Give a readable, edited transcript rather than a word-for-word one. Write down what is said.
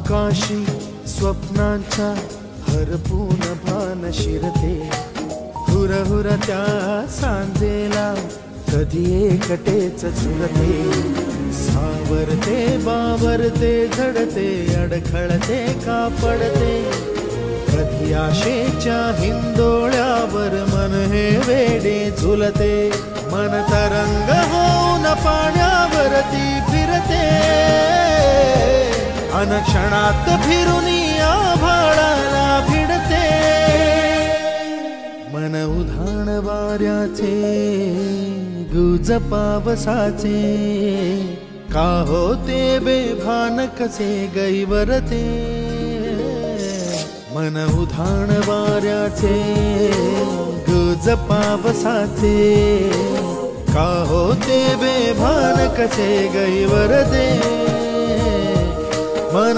आकाशी स्वप्नांच्या हरपून भान शिरते, हुरहुर त्या सांजेला कधी एकटेच झुरते, सावरते बावरते झडते अडखळते का पडते, कधी आशेच्या हिंदोळ्यावर मन हे वेडे झुलते, मन तरंग होऊन पाण्यावरती फिरते, अनक्षणात फिरून आभाळाला भिडते, मन उधाण वाऱ्याचे गुज पावसाचे, का होते बेभान कसे गैवरते, मन उधाण वाऱ्याचे गुज पावसाचे, का होते बेभान कसे गैवरते, मन